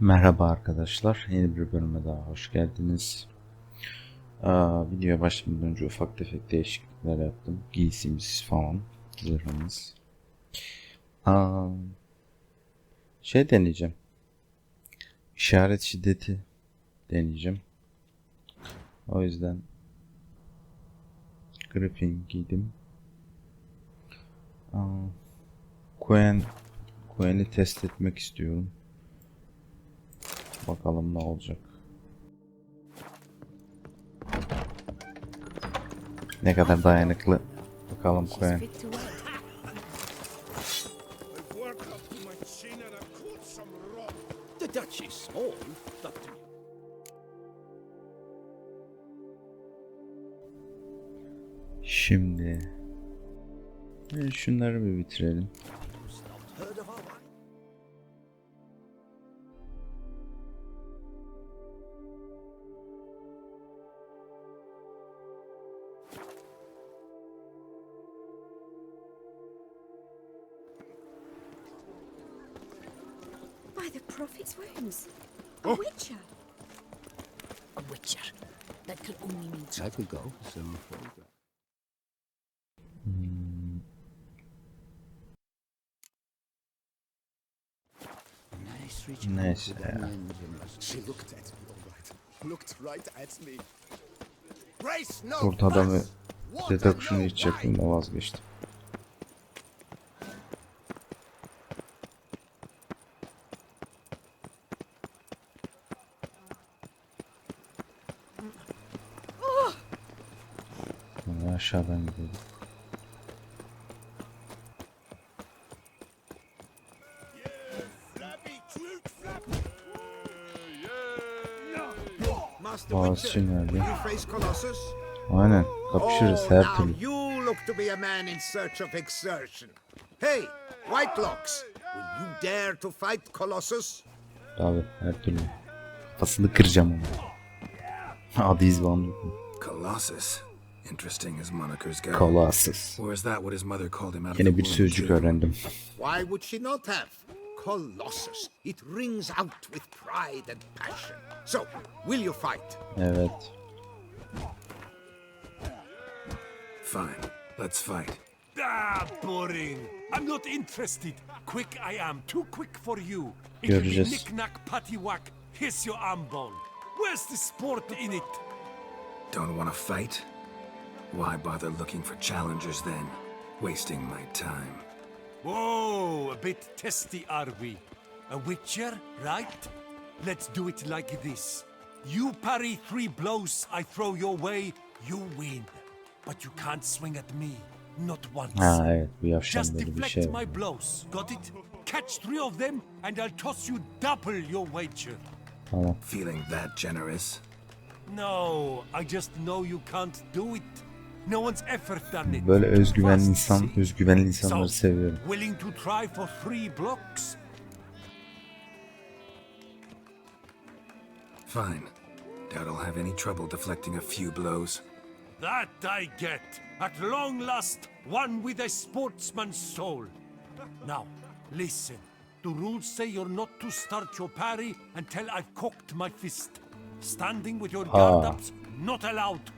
Merhaba arkadaşlar, yeni bir bölüme daha hoş geldiniz. Videoya başlamadan önce ufak tefek değişiklikler yaptım. Giysimiz falan, zırhımız. Deneyeceğim. İşaret şiddeti deneyeceğim. O yüzden gripping giydim. Gwent'i test etmek istiyorum. Bakalım ne olacak. Ne kadar dayanıklı. Bakalım Gwent. Şimdi şunları bir bitirelim. By the prophet's wounds. A witcher. A witcher. That could only mean I could go. So Neyse ya. She looked at me, all right. Looked right at me. Grace, no. Kurt adamı detekşunu hiç yapayım vazgeçtim. Aşağıdan gidelim. Ağaççı nerede? Aynen, kapışırız her türlü. You look to be a man in search of exertion. Hey, Whitelocks, will you dare to fight Colossus? Tabii, her türlü. Kafasını kıracağım onu. Adı izbandı. Colossus. Interesting as monikers go. Colossus. Or is that what his mother called him out of Yine the bir womb, sözcük too? öğrendim. Why would she not have? Colossus. It rings out with pride and passion. So, will you fight? Evet. Fine. Let's fight. Ah, boring. I'm not interested. Quick I am. Too quick for you. Göreceğiz. Knick-knack, paddywhack. Here's your arm bone. Where's the sport in it? Don't want to fight? Why bother looking for challengers then? Wasting my time. Whoa, a bit testy are we? A witcher, right? Let's do it like this. You parry 3 blows I throw your way, you win. But you can't swing at me. Not once. Ha evet, bu yaştan Just böyle bir deflect şey my var. blows. Got it? Catch 3 of them and I'll toss you double your wager. Tamam. Feeling that generous? No, I just know you can't do it. No one's ever done it. Böyle özgüvenli Fast, see? özgüvenli insanları So, seviyorum. willing to try for 3 blocks? Fine. Doubt I'll have any trouble deflecting a few blows. That I get. At long last, one with a sportsman's soul. Now, listen. The rules say you're not to start your parry until I've cocked my fist. Standing with your guard ups, not allowed.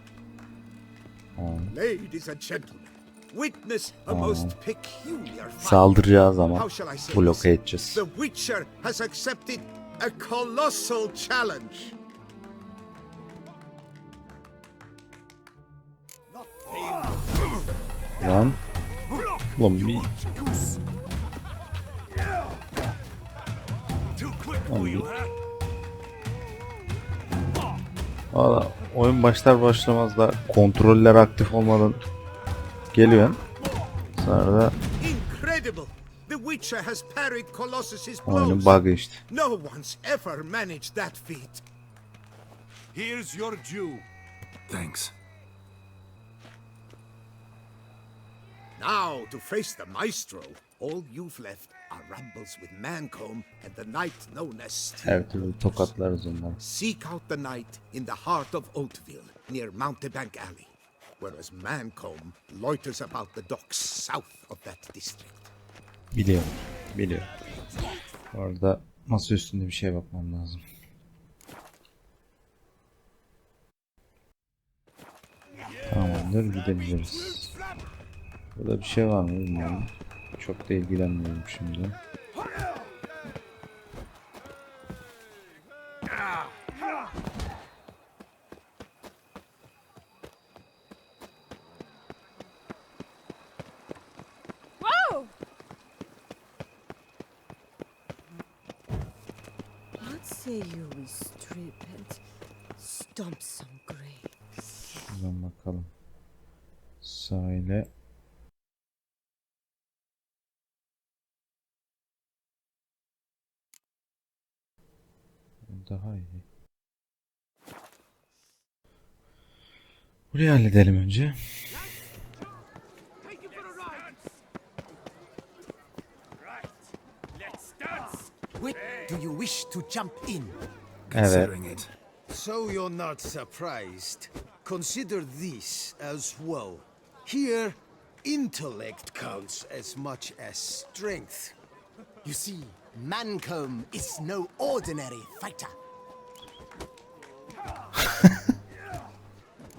Ladies and gentlemen, witness a most peculiar fight. Saldıracağı zaman How shall I say bloke this? edeceğiz. The Witcher has accepted a colossal challenge. Lan. Ulan bir Too quick for you, huh? valla oyun başlar başlamaz da kontroller aktif olmadan geliyor. Sonra da Incredible! The Witcher has parried Colossus's oyunun blows. bug'ı işte. No one's ever managed that feat. Here's your due. Thanks. Now, to face the maestro, all you've left are rambles with Mancomb and the knight known as Steel. Her türlü tokatlarız onları. Seek out the knight in the heart of Oatville, near Mountebank Alley, whereas Mancomb loiters about the docks south of that district. Biliyorum. Orada Masa üstünde bir şeye bakmam lazım. Tamamdır, gidebiliriz. Burada bir şey var mı bilmiyorum. Çok da ilgilenmiyorum şimdi. Whoa! What say you we strip and stomp some graves? Şuradan bakalım. Sahile. Daha iyi. Burayı halledelim önce. Which do you wish to jump in? Evet. Considering it. So you're not surprised. Consider this as well. Here, intellect counts as much as strength. You see, Mancomb is no ordinary fighter.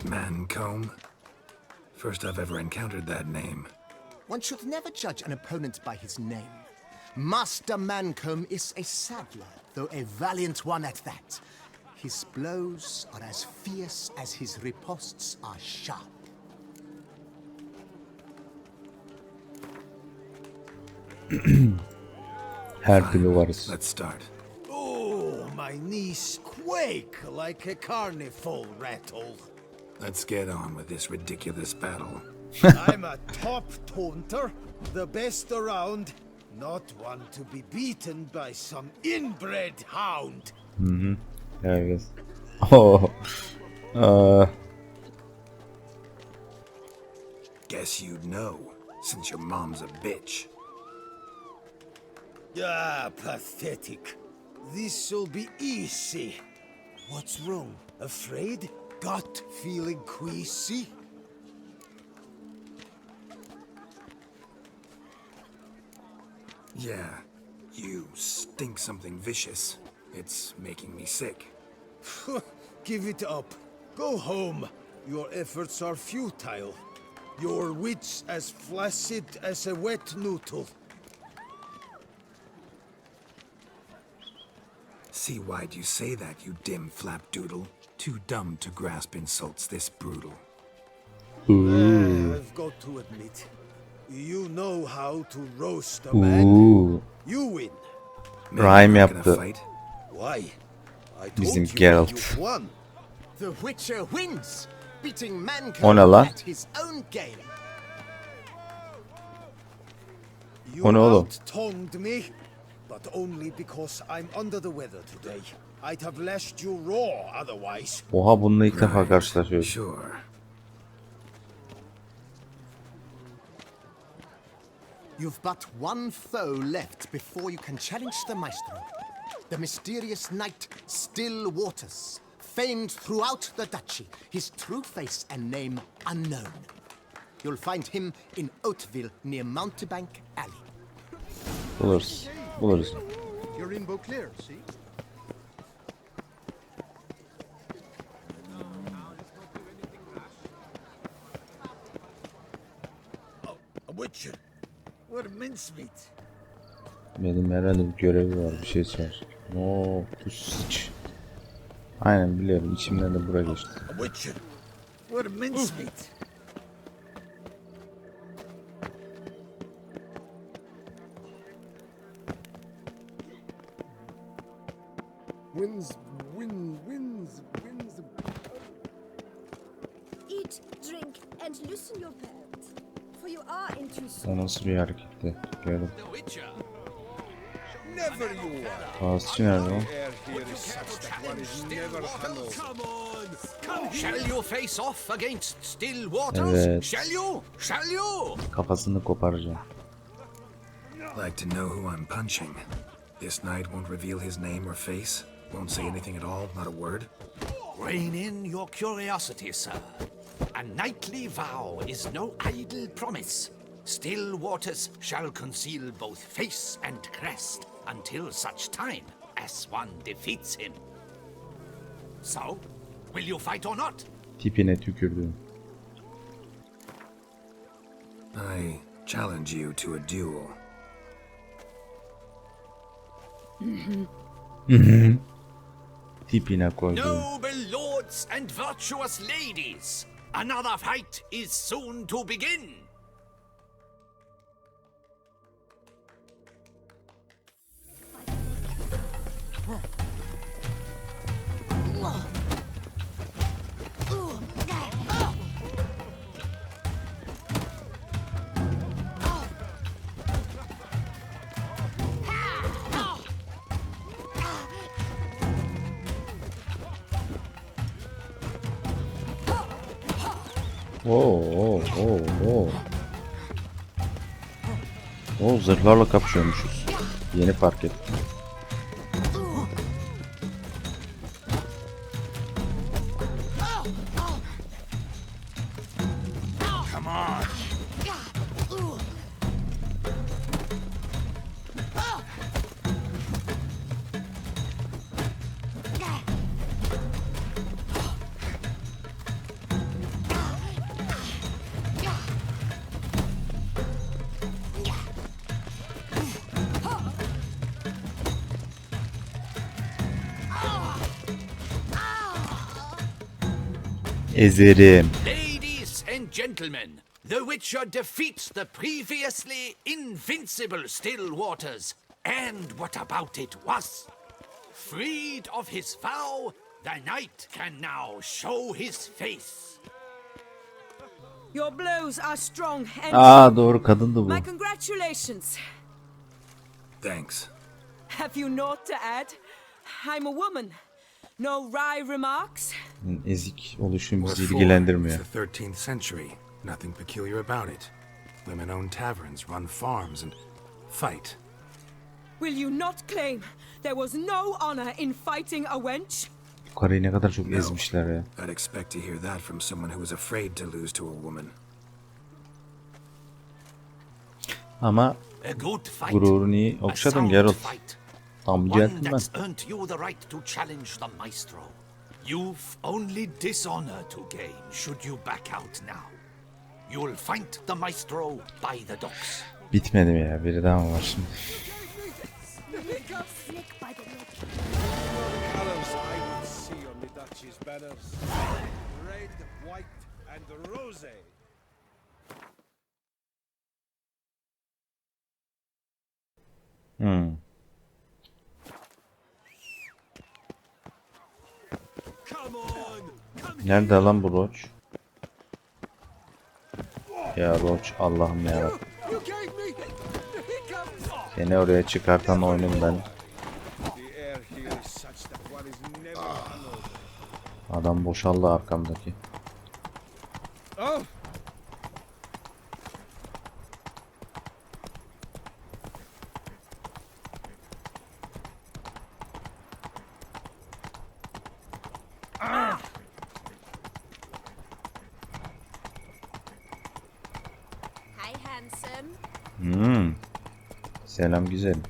Mancomb? First I've ever encountered that name. One should never judge an opponent by his name. Master Mancomb is a saddler, though a valiant one at that. His blows are as fierce as his riposts are sharp. Her türlü varız. Let's start. Oh, my knees quake like a carnival rattle. Let's get on with this ridiculous battle. I'm a top taunter, the best around, not one to be beaten by some inbred hound. Evet. Oh. Guess you'd know, since your mom's a bitch. Ah, pathetic. This'll be easy. What's wrong? Afraid? Gut feeling queasy? Yeah, you stink something vicious. It's making me sick. Give it up. Go home. Your efforts are futile. Your wits as flaccid as a wet noodle. See, why'd you say that, you dim flapdoodle? Too dumb to grasp insults this brutal. I've got to admit, you know how to roast a man. Uuu. You win. Rhyme Not gonna yaptı. fight? Why? I told Bizim you Geralt. you've won. The Witcher wins, beating O ne Mancomb lan? at his own game. You O ne oğlum? out-tongued me, but only because I'm under the weather today. I'd have lashed you raw otherwise. Oha, bununla ilk defa Right, karşılaşıyoruz. Sure. You've but one foe left before you can challenge the Maestro. The mysterious knight Still Waters, famed throughout the duchy, his true face and name unknown. You'll find him in Oatville near Mountebank Alley. Buluruz. Buluruz. You're in Beauclair, see? Oh, a Witcher. What mincemeat. Benim herhalde bir görevi var. Bir şey çağır. No, Toussaint. Aynen biliyorum. İçimden de bura geçti. A Witcher. What mincemeat. Eat, drink, and loosen your belt, for you are in Toussaint. O nasıl bir hareketti? Gördüm. Never you are. Ağızçı nerede o? Air here is such that one is never hallowed. Come on! Come Shall you face off against Still Waters? Evet. Shall you? Shall you? Kafasını koparacağım. Like to know who I'm punching. This knight won't reveal his name or face. Won't say anything at all, not a word. Rein in your curiosity, sir. A knightly vow is no idle promise. Still Waters shall conceal both face and crest until such time as one defeats him. So, will you fight or not? Tipine tükürdüm. I challenge you to a duel. Tipine koydum. Noble lords and virtuous ladies, another fight is soon to begin. Oo, zırhlarla kapışıyormuşuz. Yeni fark ettim. Come on. Ezerim. Ladies and gentlemen, the Witcher defeats the previously invincible still waters. And what about it was? Freed of his vow, the knight can now show his face. Your blows are strong and Doğru, kadındı bu. my congratulations. Thanks. Have you naught to add? I'm a woman. No wry remarks? Ezik oluşum bizi What for? ilgilendirmiyor. It's the 13th century. Nothing peculiar about it. Women own taverns, run farms, and fight. Will you not claim there was no honor in fighting a wench? Bu karıyı ne kadar çok No. ezmişler ya. I'd expect to hear that from someone who was afraid to lose to a woman. Ama A good fight. gururunu iyi A okşadın sound Geralt. fight. Tam bir One gentleman. that's earned you the right to challenge the maestro. You've only dishonor to gain should you back out now. You'll find the maestro by the docks. Bitmedi mi ya? Biri daha mı var şimdi? Colours I would see on the Duchy's banners. Red, white, and rose. Come on! Nerede lan bu Roach? Ya Roach, Allah'ım ya. You gave me! Here comes! Beni oraya çıkartan oyunum ben. The air here is such that one is never alone. Adam boşaldı arkamdaki. Oh! Hi, handsome. Selam güzelim.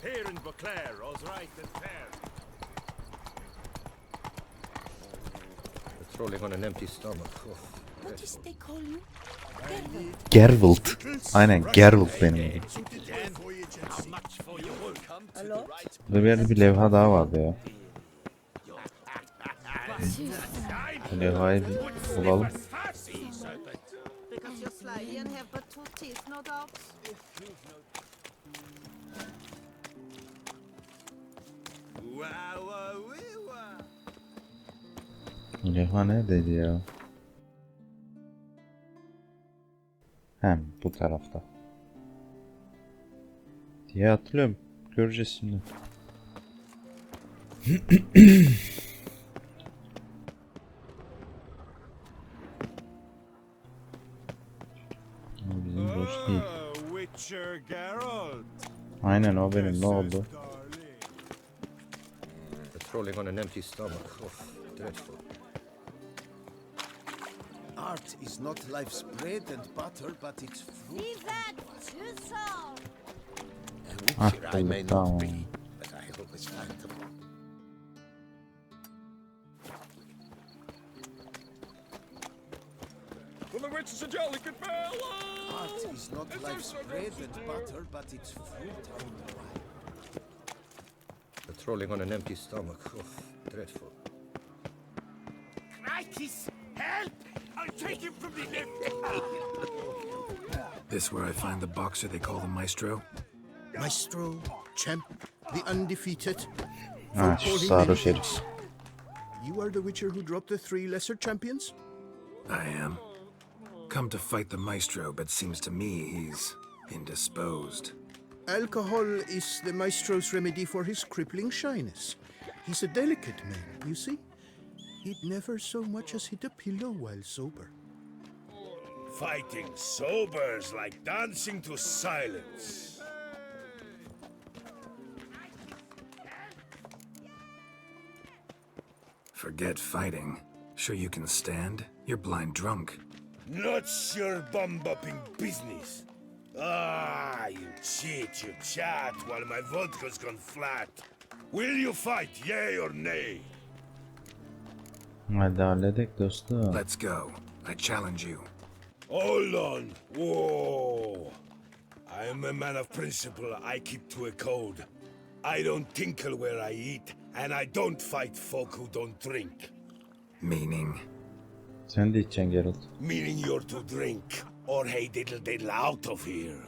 Here in Beauclair, all's right and fair. Patrolling on an empty stomach. Oh. What is they call you? Geralt. Aynen Geralt benim adım. How much for your work? A lot? Burada bir yerde bir levha daha vardı ya. Bu levhayı bir bulalım. Because you're sly and have but two teeth, no doubt. Bu levha neredeydi ya? Hem bu tarafta. Diye hatırlıyorum. Göreceğiz şimdi. Bizim boş değil. Witcher Geralt. Aynen o benim. Ne oldu? Patrolling on an empty stomach. Oh. dreadful. Art is not life's bread and butter, but its fruit. Leave that, Toussaint! A Ah, witcher I may tamam. not be, but I always find them. Well, the witch is a jolly good fellow! Art is not life's bread and butter, but its fruit and wine. Patrolling on an empty stomach. Oh, dreadful. Crisis! Help! I'll take him from the lift! This where I find the boxer they call the Maestro? Maestro, champ, the undefeated. Ha, şu sarhoş herif. You are the witcher who dropped the 3 lesser champions? I am. Come to fight the Maestro, but seems to me he's indisposed. Alcohol is the maestro's remedy for his crippling shyness. He's a delicate man, you see. He'd never so much as hit a pillow while sober. Fighting sober's like dancing to silence. Forget fighting. Sure you can stand? You're blind drunk. Not your bum-bopping business. Ah, you cheat, you chat, while my vodka's gone flat. Will you fight, yay or nay? Hadi halledek dostum. Let's go. I challenge you. Hold on. Whoa. I'm a man of principle. I keep to a code. I don't tinkle where I eat, and I don't fight folk who don't drink. Meaning? Sen de içeceksin Geralt. Meaning you're to drink, or hey diddle diddle out of here.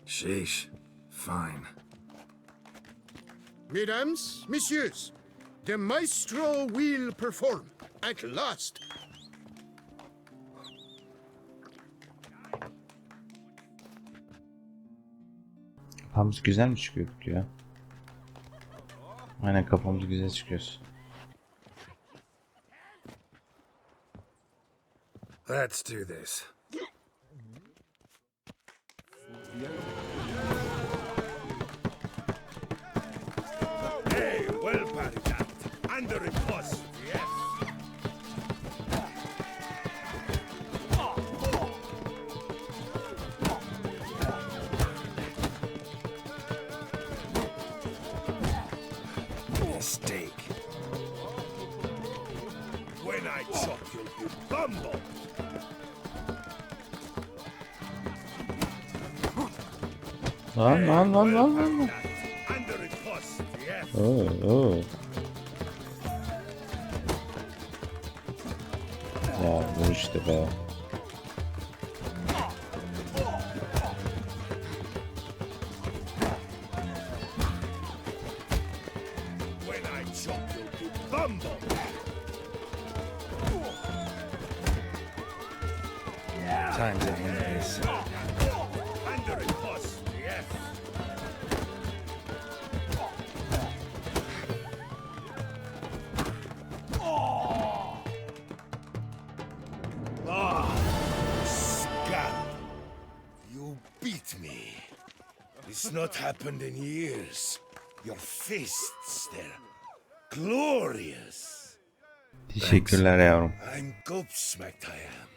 Sheesh. Fine. Mesdames, messieurs, the maestro will perform at last. Kafamız güzel mi çıkıyor ya? Aynen kafamız güzel çıkıyor. Let's do this. Hey, well parried that. Under riposte, yes. Mistake. When I chop you'll be bumble. Lan. Under riposte, yes. Oo. Ya bu işte be. When I chop you'll be bumble. Time to end this. Under riposte, yes. Scum! You beat me. It's not happened in years. Your fists, they're glorious. Teşekkürler yavrum. I'm gobsmacked, I am.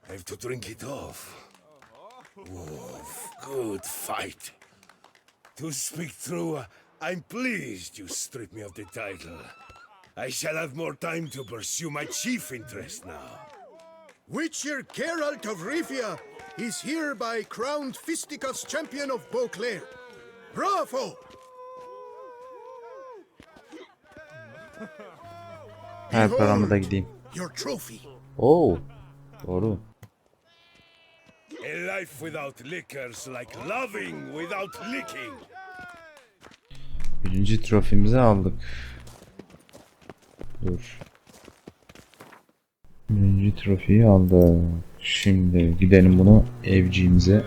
I have to drink it off. Oof, good fight. To speak true, I'm pleased you stripped me of the title. I shall have more time to pursue my chief interest now. Witcher Geralt of Rivia is hereby crowned Fisticuffs champion of Beauclair. Bravo! Her paramı da gideyim. Your trophy. Oo. Doğru. A life without liquor's like loving without licking. Birinci trofimizi aldık. Dur. Birinci trofiyi aldık. Şimdi gidelim bunu evciğimize,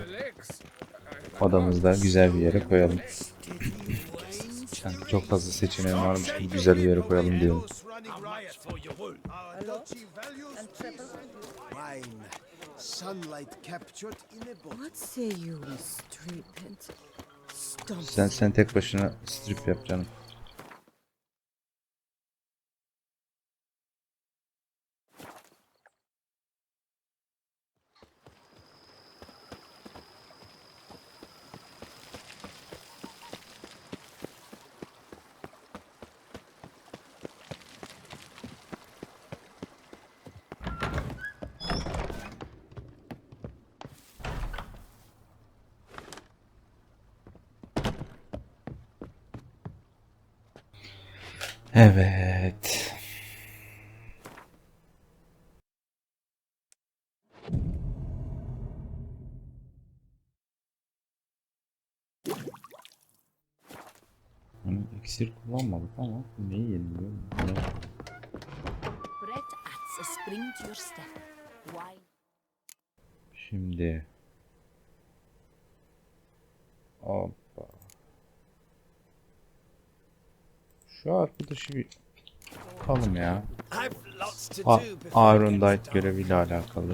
odamızda güzel bir yere koyalım. Yani çok fazla seçeneğim varmış gibi güzel bir yere koyalım diyelim. Sunlight captured in a bottle. What say you we strip and Sen tek başına strip yap canım. Evet. Hani iksir kullanmadık ama neyi yeniliyor? Brett adds a spring to your step. Why? Şimdi. Hoppa. Şu arkadaşı bir bakalım ya. Aerondight göreviyle alakalı.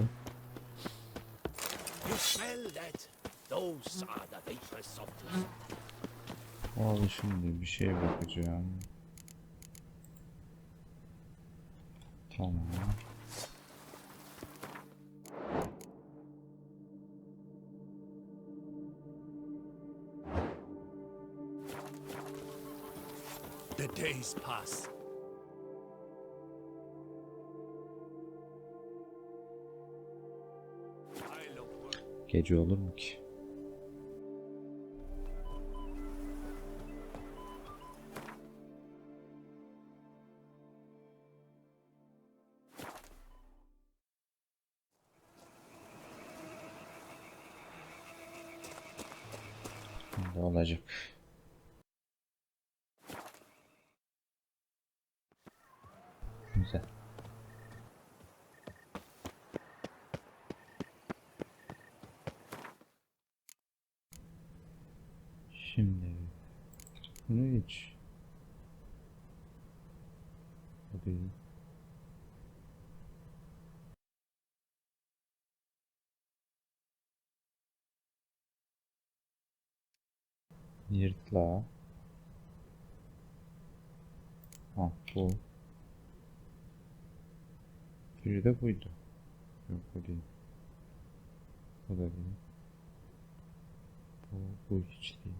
You smell that? Those are the vapor softest. Vallahi şimdi bir şeye bakacağım. Tamam. The days pass. Gece olur mu ki? Ne olacak? Güzel. Şimdi bunu hiç hadi yırtla. Ha bu. Biri de buydu. Yok bu değil. Bu da değil. Bu hiç değil.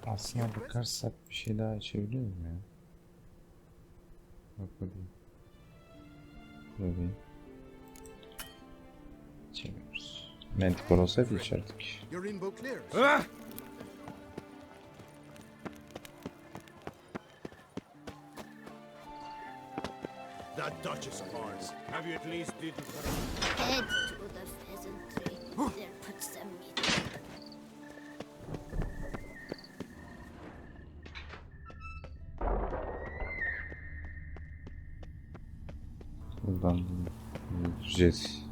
Aslına bakarsak bir şey daha açabiliyoruz ya. Bak bu değil. Böyle çeviriyoruz. Manticore olsaydı içerdik. That Duchess of ours. Have you at least did Head to the pheasantry. There put some meat. Buradan gideceğiz.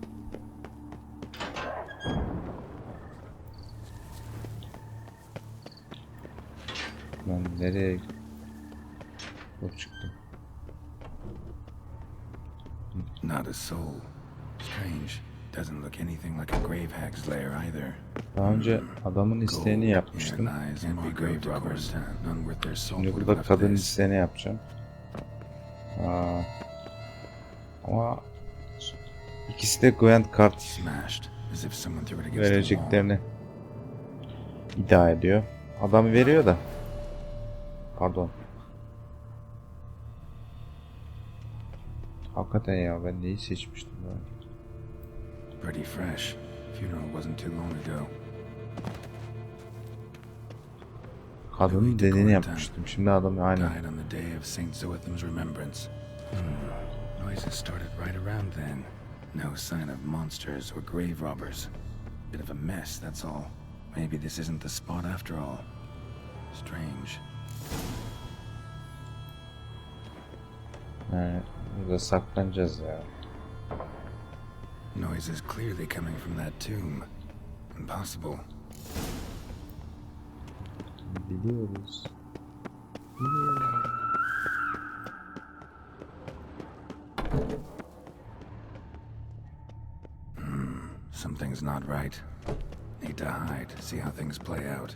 Ben nereye çıktım? Not a soul. Strange. Doesn't look anything like a grave hag's lair either. Daha önce adamın isteğini yapmıştım. Şimdi burada kadın isteğini yapacağım. Ama ikisi de Gvent kart vereceklerini iddia ediyor. Adam veriyor da. Pardon. Hakikaten ya ben neyi seçmiştim ya. Pretty fresh. Funeral wasn't too long ago. Kadının dediğini yapmıştım. Şimdi adam aynı. Died on the day of Saint Zoetham's remembrance. Noises started right around then. No sign of monsters or grave robbers. Bit of a mess, that's all. Maybe this isn't the spot after all. Strange. Evet, burada saklanacağız ya. Noises clearly coming from that tomb. Impossible. Gidiyoruz. Something's not right. Need to hide, see how things play out.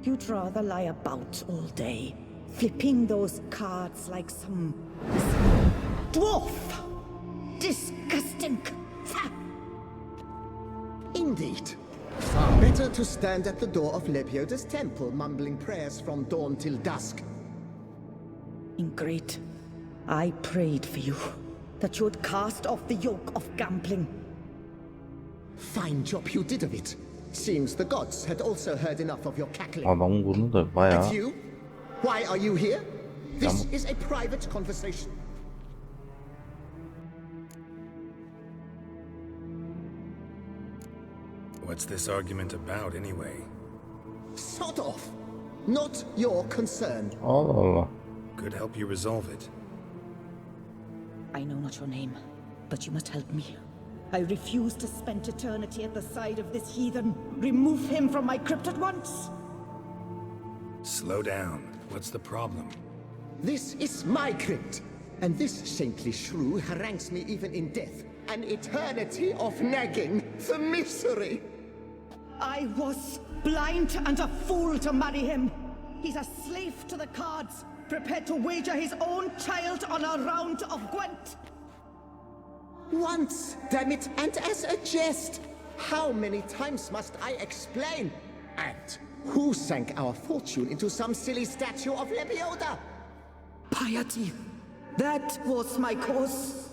You'd rather lie about all day, flipping those cards like some dwarf. Disgusting. Indeed. Far better to stand at the door of Lebioda's temple, mumbling prayers from dawn till dusk. Great. I prayed for you, that you would cast off the yoke of gambling. Fine job you did of it. Seems the gods had also heard enough of your cackling. Adamın burnu da bayağı. And you? Why are you here? This is a private conversation. What's this argument about, anyway? Sod off. Not your concern. Allah Allah. Could help you resolve it. I know not your name, but you must help me. I refuse to spend eternity at the side of this heathen. Remove him from my crypt at once. Slow down. What's the problem? This is my crypt, and this saintly shrew harangues me even in death. An eternity of nagging, the misery. I was blind and a fool to marry him. He's a slave to the cards, prepared to wager his own child on a round of Gwent. Once, damn it, and as a jest. How many times must I explain? And who sank our fortune into some silly statue of Lebioda? Piety. That was my cause.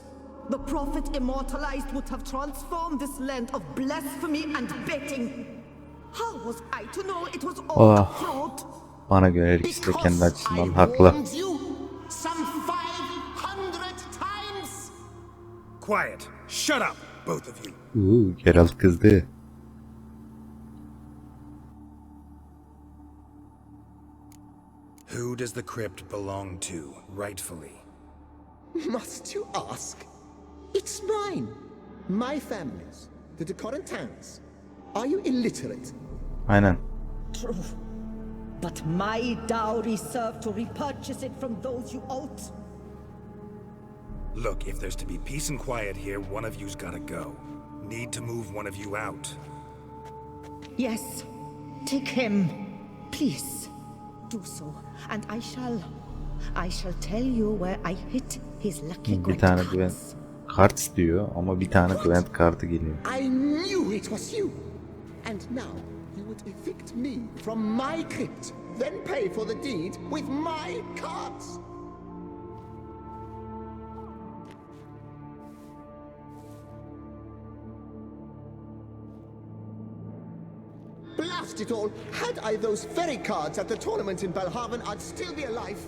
The prophet immortalized would have transformed this land of blasphemy and betting. How was I to know it was all a fraud? Bana göre her ikisi de kendi açısından haklı. Some 500 times. Quiet. Shut up, both of you. Geralt kızdı. Who does the crypt belong to, rightfully? Must you ask? It's mine. My family's. The de Corentins. Are you illiterate? Aynen. True. But my dowry served to repurchase it from those you owed. Look, if there's to be peace and quiet here, one of you's gotta go. Need to move one of you out. Yes. Take him. Please. Do so. And I shall tell you where I hit his lucky Bir Gwent tane cards. Gwent kart diyor ama bir tane Gwent kartı geliyor. I knew it was you. And now you would evict me from my crypt, then pay for the deed with my cards. Blast it all! Had I those very cards at the tournament in Belhaven, I'd still be alive.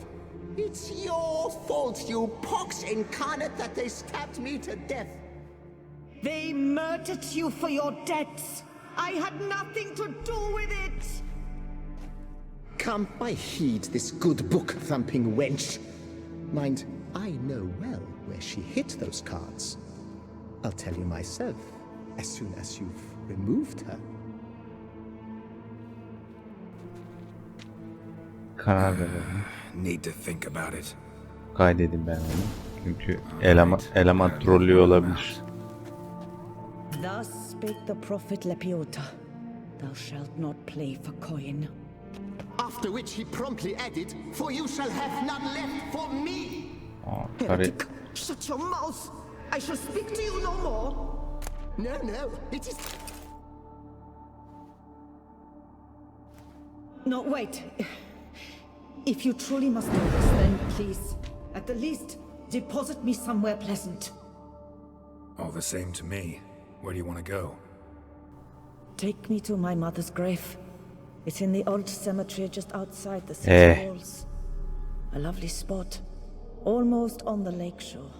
It's your fault, you pox incarnate, that they stabbed me to death. They murdered you for your debts. I had nothing to do with it. Come, I heed this good book-thumping wench. Mind, I know well where she hid those cards. I'll tell you myself, as soon as you've removed her. Karar verelim. Need to think about it. Kaydedin ben onu. Çünkü eleman trollüyor olabilir. Thus spake the prophet Lebioda. Thou shalt not play for coin. After which he promptly added, "For you shall have none left for me." Heretic, shut your mouth! I shall speak to you no more. No, it is... No, wait. If you truly must do this, then please, at the least, deposit me somewhere pleasant. All the same to me. Where do you want to go? Take me to my mother's grave. It's in the old cemetery just outside the city walls. A lovely spot, almost on the lake shore.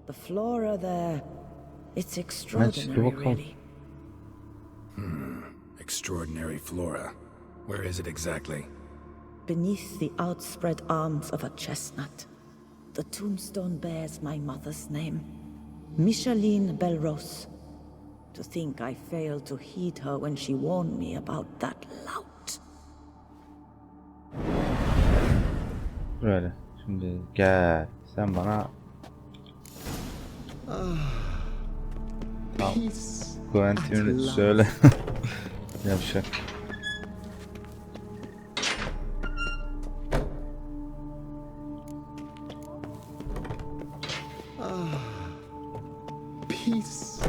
The flora there, it's extraordinary, really. Extraordinary flora. Where is it exactly? beneath the outspread arms of a chestnut. The tombstone bears my mother's name, Micheline Belrose. To think I failed to heed her when she warned me about that lout. Böyle. Şimdi gel. Sen bana tamam. Gwent'ini söyle. Yavşak.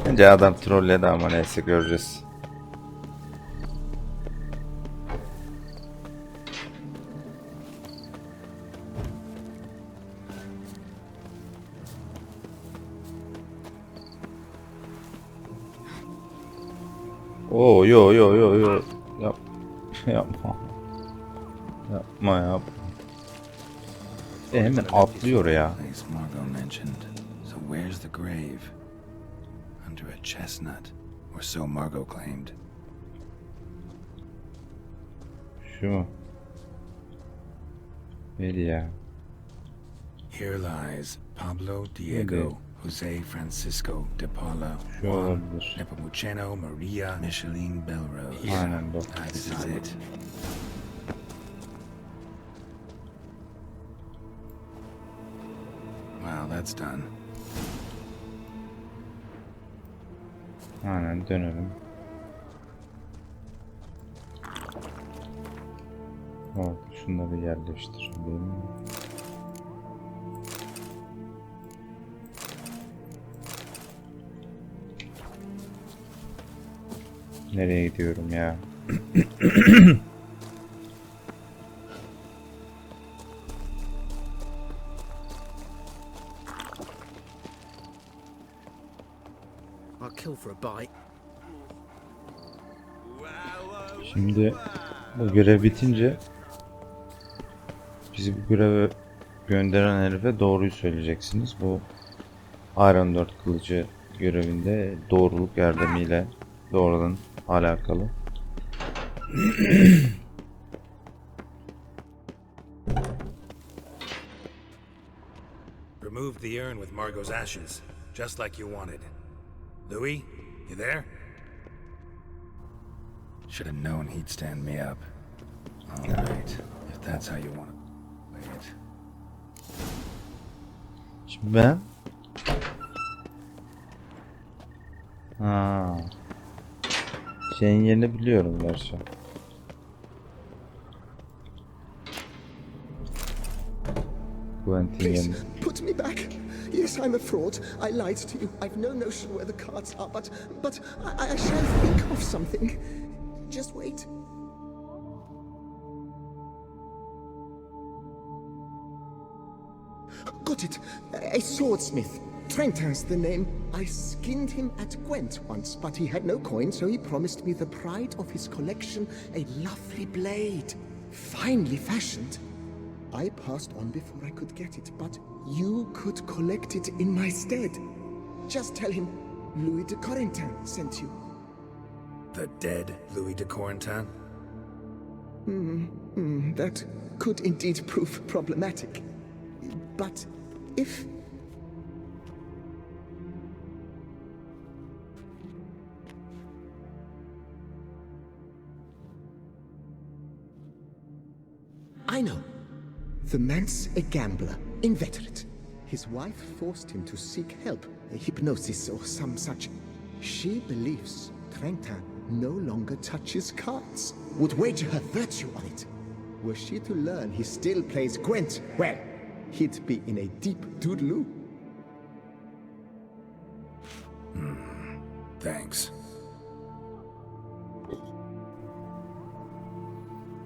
Bence adam trolledi ama neyse göreceğiz. Oo yo. Yapma. Yapma. Hemen atlıyor ya. So where's the grave? Under a chestnut, or so Margot claimed. Şu mu? Neydi ya? Here lies Pablo Diego Jose Francisco de Paula Juan Nepomuceno Maria Micheline Belrose. Aynen bu. This is it. Wow, that's done. Aynen dönelim. Evet, şunları yerleştirelim. Nereye gidiyorum ya? I'll kill for a bite. Şimdi bu görev bitince bizi bu göreve gönderen herife doğruyu söyleyeceksiniz. Bu Aerondight kılıcı görevinde doğruluk erdemiyle doğrudan alakalı. Removed the urn with Margot's ashes, just like you wanted. Louis, you there? Should have known he'd stand me up. All right, if that's how you want to play it. Şimdi ben şeyin yerini biliyorum gerçi. Gvent'in yerini. Put me back. Yes, I'm a fraud. I lied to you. I've no notion where the cards are, but I shall think of something. Just wait. Got it. A swordsmith. Toussaint's the name. I skinned him at Gwent once, but he had no coin, so he promised me the pride of his collection, a lovely blade, finely fashioned. I passed on before I could get it, but you could collect it in my stead. Just tell him Louis de Corentin sent you. The dead Louis de Corentin? That could indeed prove problematic. But if... I know. The man's a gambler, inveterate. His wife forced him to seek help, hypnosis or some such. She believes Toussaint no longer touches cards, would wager her virtue on it. Were she to learn he still plays Gwent, well, he'd be in a deep doodaloo. Thanks.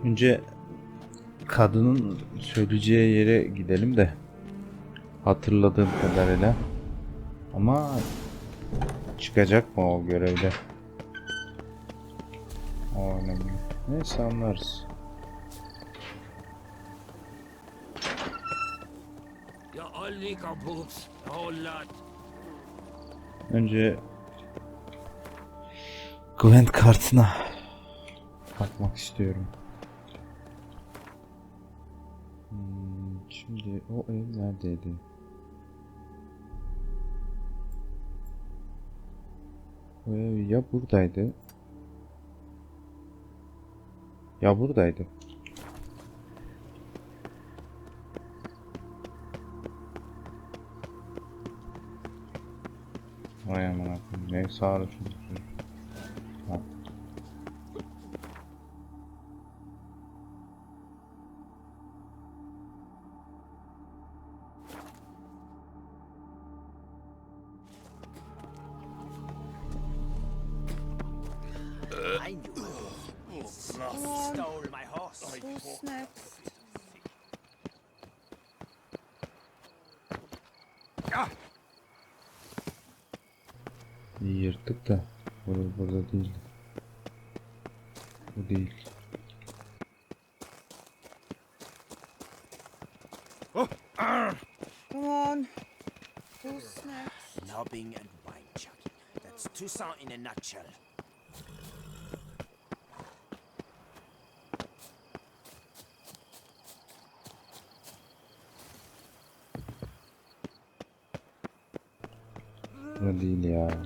Önce kadının söyleyeceği yere gidelim de hatırladığım kadarıyla. Ama çıkacak mı o görevde? O önemli. Neyse anlarız. Önce Gvent kartına bakmak istiyorum. Şimdi o ev neredeydi? O ev ya buradaydı. Ya buradaydı. Vay aman akım. Ne sağırı çocuk. I knew it. Stole my horse. Who's next? İyi yırttık da burada değil. Bu değil. Come on. Who's next? Nobbing and wine chugging. That's Toussaint in a nutshell. Bu değil ya.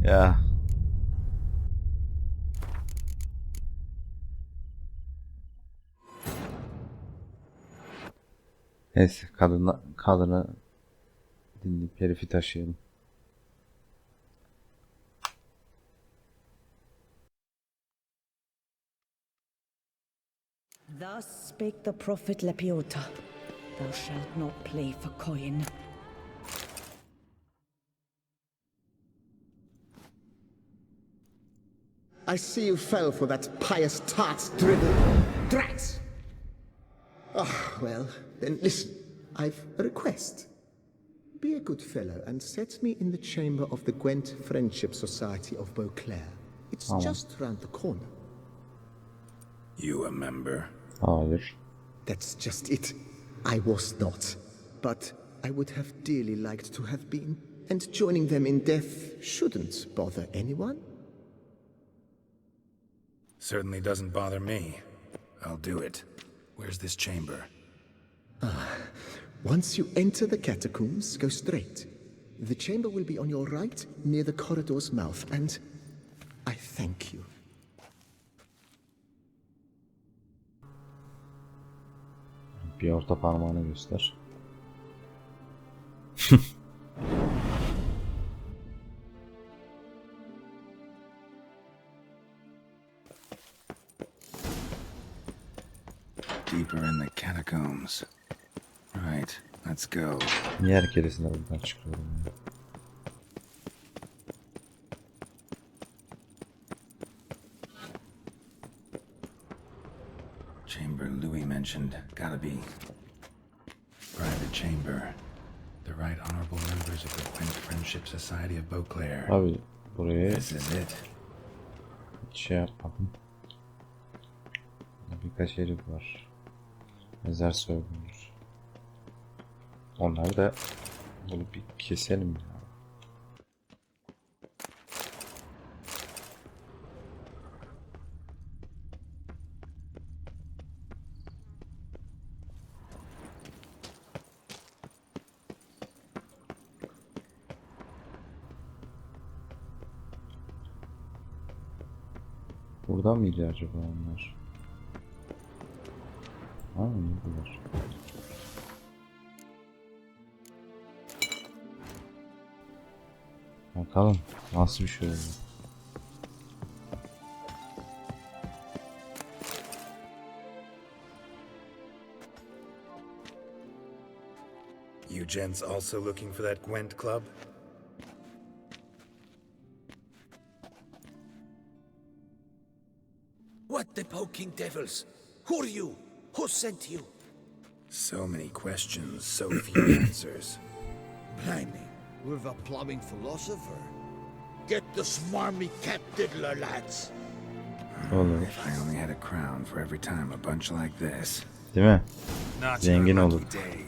Ya. Neyse kadını dinleyip herifi taşıyalım. Thus spake the prophet Lepiota, thou shalt not play for coin. I see you fell for that pious tart's dribble. Drats! Ah, well, then listen. I've a request. Be a good fellow and set me in the chamber of the Gwent Friendship Society of Beauclair. It's just round the corner. You a member? Hayır. That's just it. I was not. But I would have dearly liked to have been. And joining them in death shouldn't bother anyone. Certainly doesn't bother me. I'll do it. Where's this chamber? Once you enter the catacombs, go straight. The chamber will be on your right, near the corridor's mouth, and I thank you. Bir orta parmağını göster. Deeper in the catacombs. Right, let's go. Niye her keresinde buradan çıkıyorum ya? Chamber Louis mentioned. Gotta be. Private chamber. The right honorable members of the Gwent Friendship Society of Beauclair. Abi buraya This is it. hiç şey yapmadım. Birkaç herif var. Mezar soygunlar. Onları da bunu bir keselim ya. Burada mıydı acaba onlar? Ha, buradalar. Bakalım nasıl bir şey oldu. You gents also looking for that Gwent club? What the poking devils? Who are you? Who sent you? So many questions, so few answers. Blimey, we're the plumbing philosopher. Get the smarmy cat diddler, lads. Olur. If I only had a crown for every time a bunch like this. Değil mi? Not Zengin your olur. lucky day.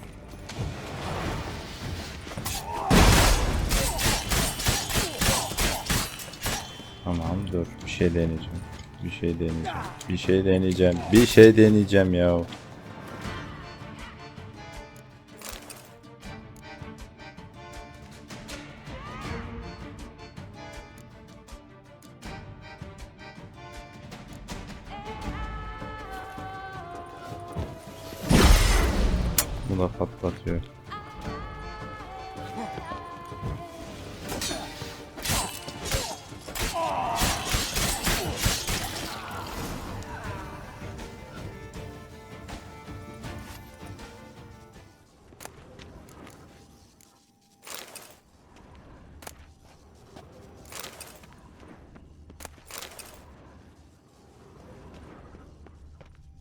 Tamam dur bir şey deneyeceğim. Bir şey deneyeceğim. Bir şey deneyeceğim. Bir şey deneyeceğim ya. Bu da patlatıyor.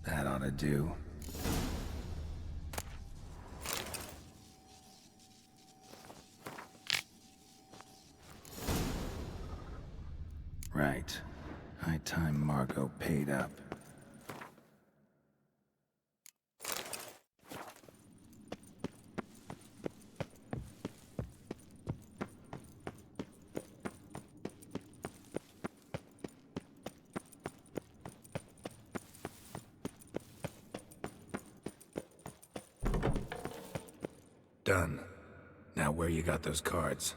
That ought to do. Right. High time Margot paid up. Done. Now where you got those cards?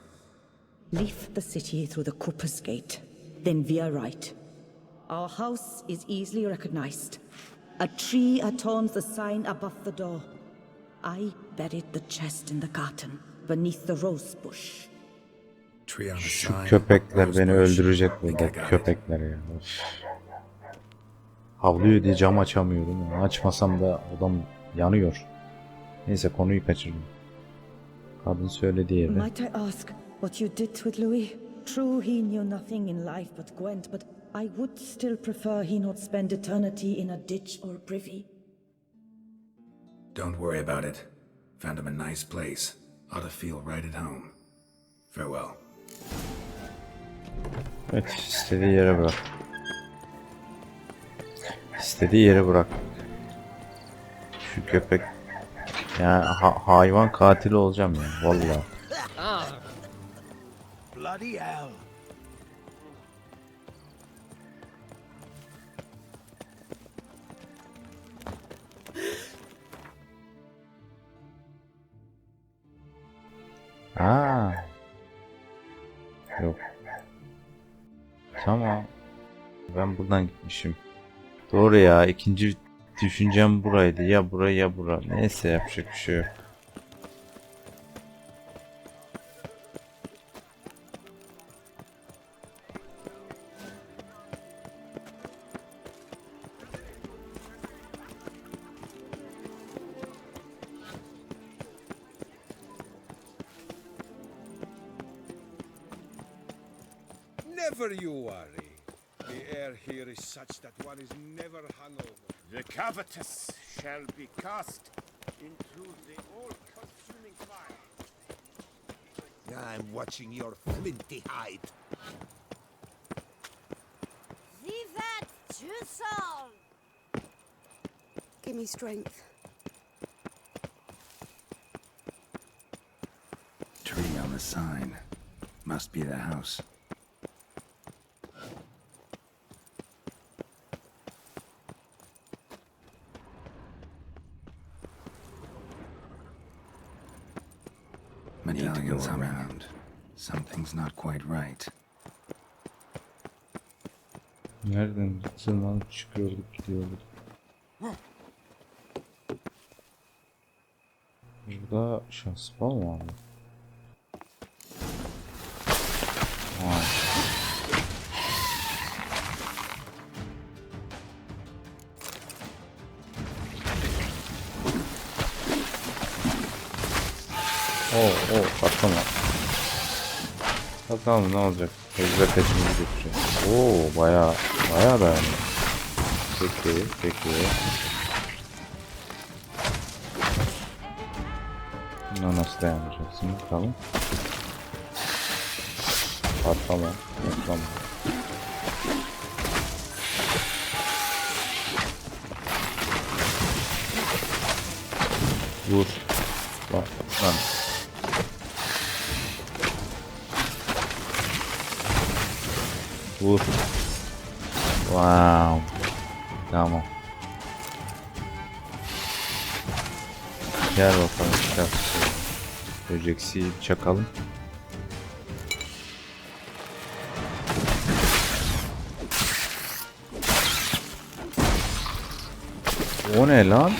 Leave the city through the Cooper's Gate. Then we are right. Our house is easily recognized. A tree adorns the sign above the door. I buried the chest in the garden, beneath the rose bush. Tree on the Şu sign. köpekler beni rose bush. öldürecek Think I burada. got it. Köpekler ya. Of. Havlıyor diye cam açamıyorum. Ya. Açmasam da odam yanıyor. Neyse konuyu kaçırdım. Kadın söyledi yeri. Might I ask what you did with Louis? True, he knew nothing in life but Gwent, but I would still prefer he not spend eternity in a ditch or privy. Don't worry about it. Found him a nice place. Ought to feel right at home. Farewell. Evet, istediği yere bırak. İstediği yere bırak. Şu köpek ya hayvan katili olacağım ya vallahi. Bloody hell. Aa. Yok. Tamam. Ben buradan gitmişim. Doğru ya. İkinci düşüncem buraydı. Ya buraya ya bura. Neyse yapacak bir şey yok. Never you worry. The air here is such that one is never hungover. The covetous shall be cast into the all-consuming fire. I'm watching your flinty hide. Vivat Toussaint! Give me strength. Tree on the sign. Must be the house. Medallions around. Something's not quite right. Nereden tırmanıp çıkıyorduk gidiyorduk. Burada şans var mı abi? Vay. Patlama. Bakalım ne olacak? Hızla kaçımızı götüreceğiz. Bayağı dayanıyor. Peki. Buna nasıl dayanacaksın? Bakalım. Patlama. Vur. Bak. Lan. Vur. Wow. Tamam. Gel bakalım. Gel. Böceksi çakalım. O ne lan?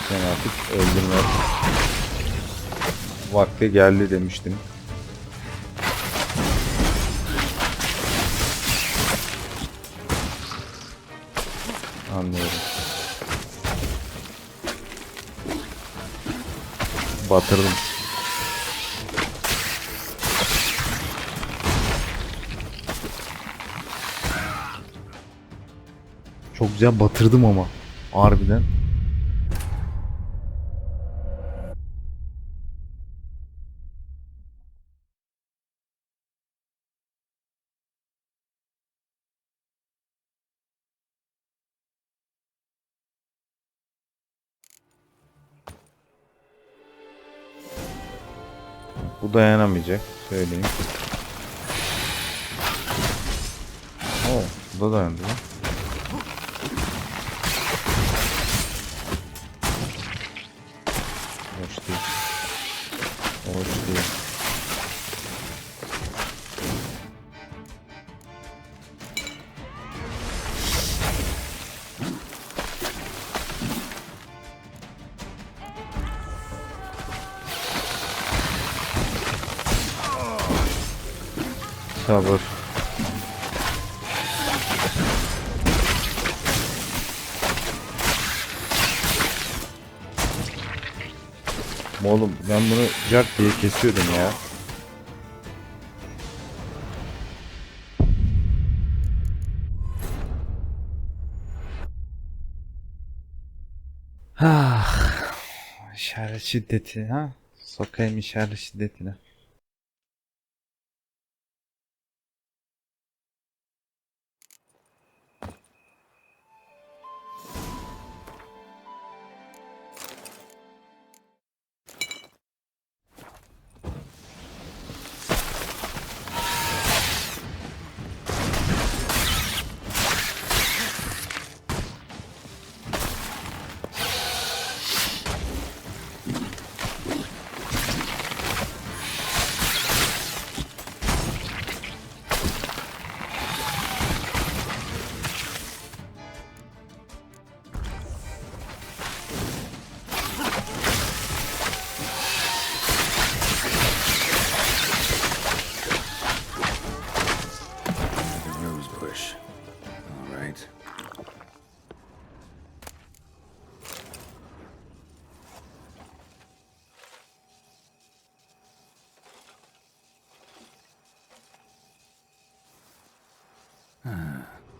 Sen artık öldürme vakti geldi demiştim. Anlıyorum. Batırdım. Çok güzel batırdım ama. Harbiden. Bu dayanamayacak. Söyleyeyim. Oo, bu da dayandı lan. Hoş değil. Hoş değil. Sabır. Oğlum ben bunu cart diye kesiyordum ya. Ah, işaret şiddeti ha. Sokayım işaret şiddetine.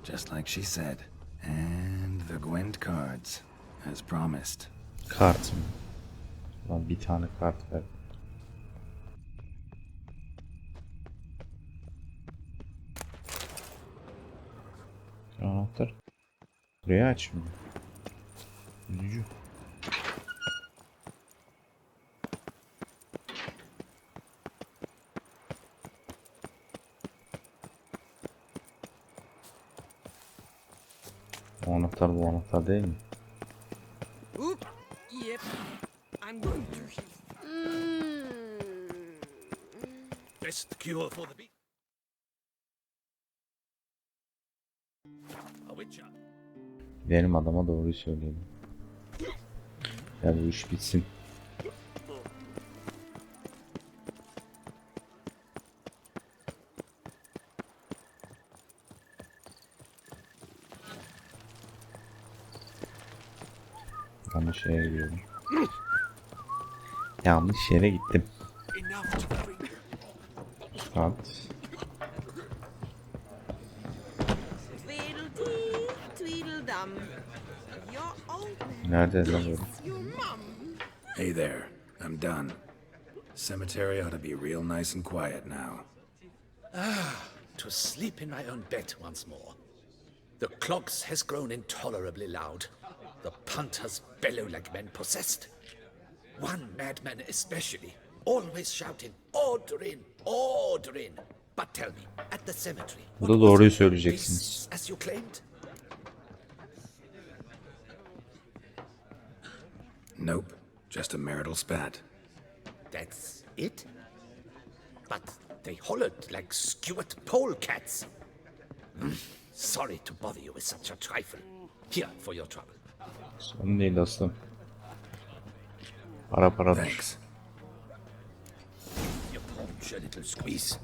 Just like she said. And the Gwent cards, as promised. Kart mı? Lan bir tane kart ver. Anahtar. Burayı açmıyor. Üzücü. O anahtar bu anahtar değil mi? Yep. I'm going to. Best cure for the beast. A witcher. Benim adama doğruyu söyleyelim. Ya bu iş bitsin. Yanlış yere gidiyorum. Yanlış yere gittim. Kart. Nerede lan böyle? Hey there, I'm done. Cemetery ought to be real nice and quiet now. To sleep in my own bed once more. The clogs has grown intolerably loud. The punters bellow like men possessed. One madman especially, always shouting, "Order in, order in." But tell me, at the cemetery, Bu da doğruyu söyleyeceksiniz. as you claimed? Nope, just a marital spat. That's it? But they hollered like skewered polecats. Sorry to bother you with such a trifle. Here for your trouble. Sorun değil dostum. Para dur. Thanks. You punch a little squeeze.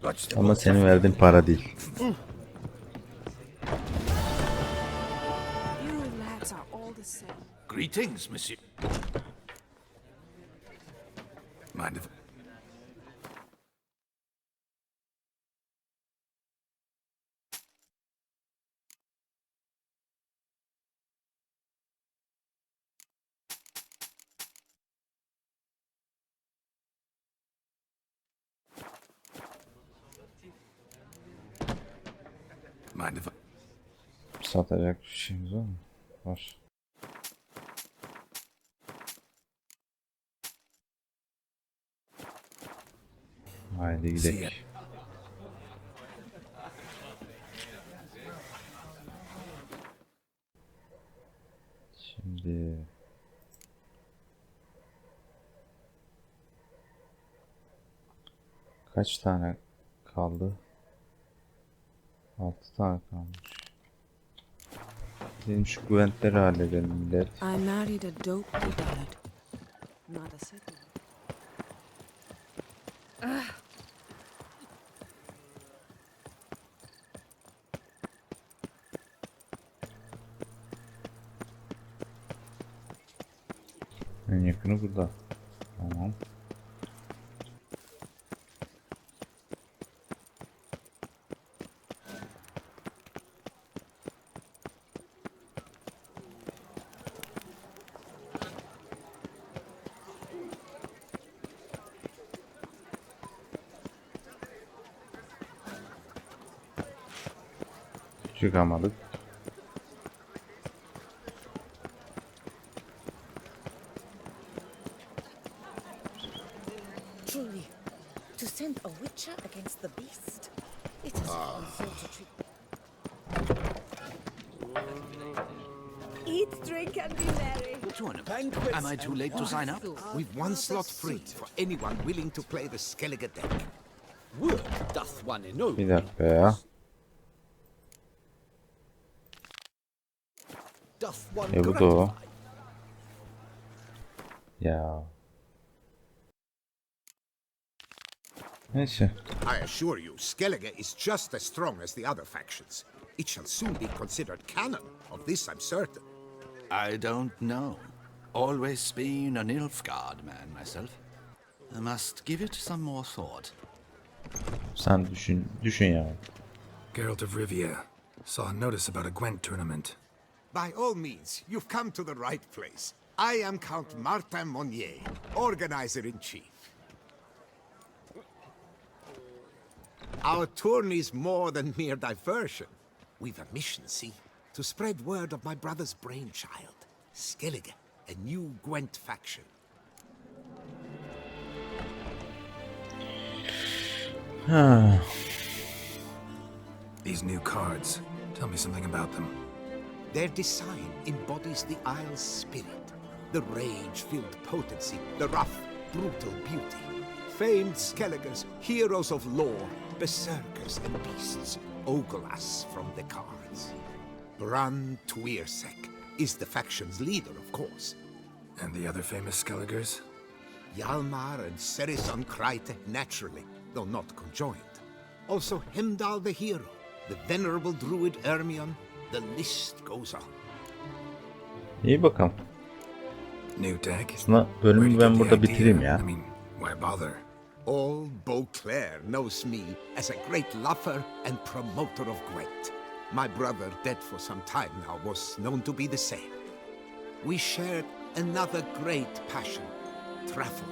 Watch the Ama senin verdiğin para değil. You lads are all the same. Greetings, monsieur. Mind if... Mind if... Satacak bir şeyimiz var mı? Var. Haydi gidelim. Şimdi kaç tane kaldı? 6 tane kalmış. Benim şu Gwent'leri halledelim millet. I married a dope dad. Not a second. En yakını burada. Tamam. Çıkamadık. Truly, to send a witcher against the beast, it is unfair to treat. Eat, drink, and be merry. Tournament. Am I too late to sign up? We've one slot free for anyone willing to play the Skellige deck. Work doth one enough. Bir dakika ya. Doth one Bu da o. gratify. Ya. Neyse. I assure you, Skellige is just as strong as the other factions. It shall soon be considered canon. Of this I'm certain. I don't know. Always been an Nilfgaard man myself. I must give it some more thought. Sen düşün ya. Geralt of Rivia. Saw a notice about a Gwent tournament. By all means, you've come to the right place. I am Count Martin Monnier, organizer-in-chief. Our tourney's more than mere diversion. We've a mission, see? To spread word of my brother's brainchild, Skellige, a new Gwent faction. These new cards. Tell me something about them. Their design embodies the Isle's spirit. The rage-filled potency, the rough, brutal beauty. Famed Skelligers, heroes of lore, berserkers and beasts, ogle us from the cards. Bran Tuirsek is the faction's leader, of course. And the other famous Skelligers? Hjalmar and Serison Kreite, naturally, though not conjoined. Also Hemdal the hero, the venerable druid Ermion, the list goes on. İyi bakalım. New deck? Aslında bölümü ben burada bitireyim ya. I mean, why bother? All Beauclair knows me as a great lover and promoter of Gwent. My brother, dead for some time now, was known to be the same. We shared another great passion, travel.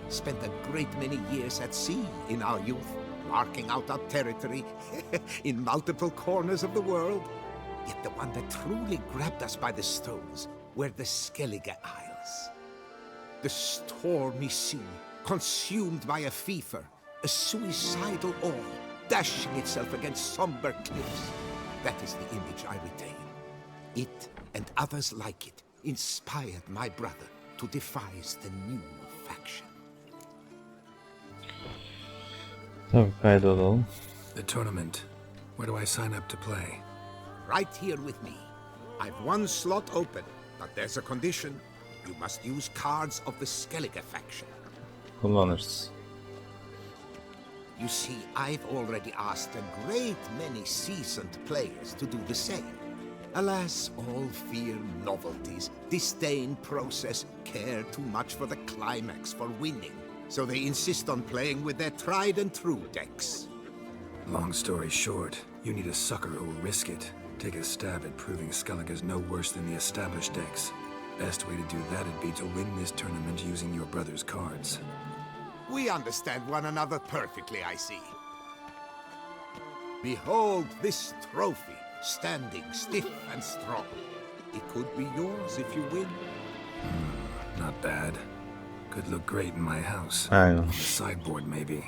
Spent a great many years at sea in our youth, marking out our territory in multiple corners of the world. Yet the one that truly grabbed us by the stones were the Skellige Isles. The stormy sea, consumed by a fever, a suicidal awe, dashing itself against somber cliffs. That is the image I retain. It, and others like it, inspired my brother to devise the new faction. Tabii kaydolalım. The tournament. Where do I sign up to play? Right here with me. I've one slot open, but there's a condition. You must use cards of the Skellige faction. Kullanırız. You see, I've already asked a great many seasoned players to do the same. Alas, all fear novelties, disdain process, care too much for the climax, for winning. So they insist on playing with their tried and true decks. Long story short, you need a sucker who will risk it. Take a stab at proving Skellige's no worse than the established decks. Best way to do that would be to win this tournament using your brother's cards. We understand one another perfectly, I see. Behold this trophy, standing stiff and strong. It could be yours if you win. Not bad. Could look great in my house. Aynen. On the sideboard maybe.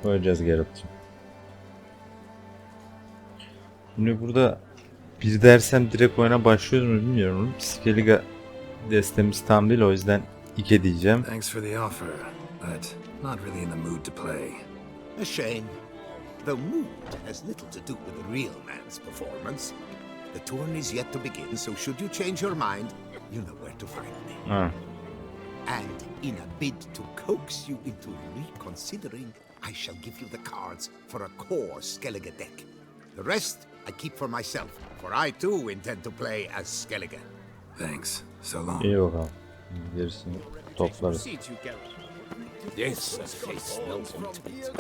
Koyacağız Geralt'cığım. Şimdi burada bir dersem direkt oyuna başlıyoruz mu bilmiyorum. Skellige destemiz tam değil, o yüzden 2 diyeceğim. Thanks for the offer, but not really in the mood to play. A shame. The mood has little to do with the real man's performance. The tourney is yet to begin, so should you change your mind, you know where to find me. Ha. And in a bid to coax you into reconsidering, I shall give you the cards for a core Skellige deck. The rest I keep for myself, for I too intend to play as Skellige. Thanks. So long. İyi bakalım. Gerisini toplarız. This face no content.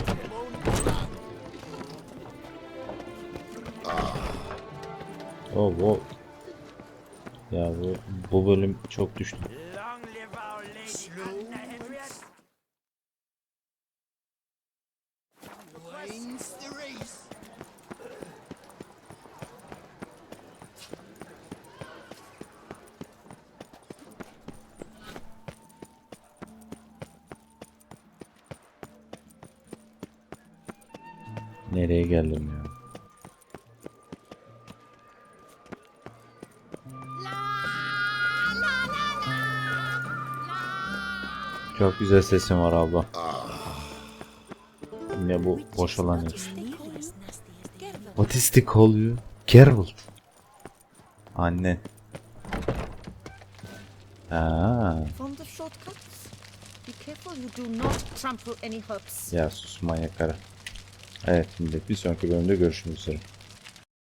Oh, wow. Ya bu bölüm çok düştü. Nereye geldim ya? Çok güzel sesin var abla. Yine bu boşalan herif. What is the call you? Geralt. Anne. Ha. Fond of shortcuts? Be careful you do not trample any herbs. Ya sus manyak karı. Evet, şimdi bir sonraki bölümde görüşmek üzere.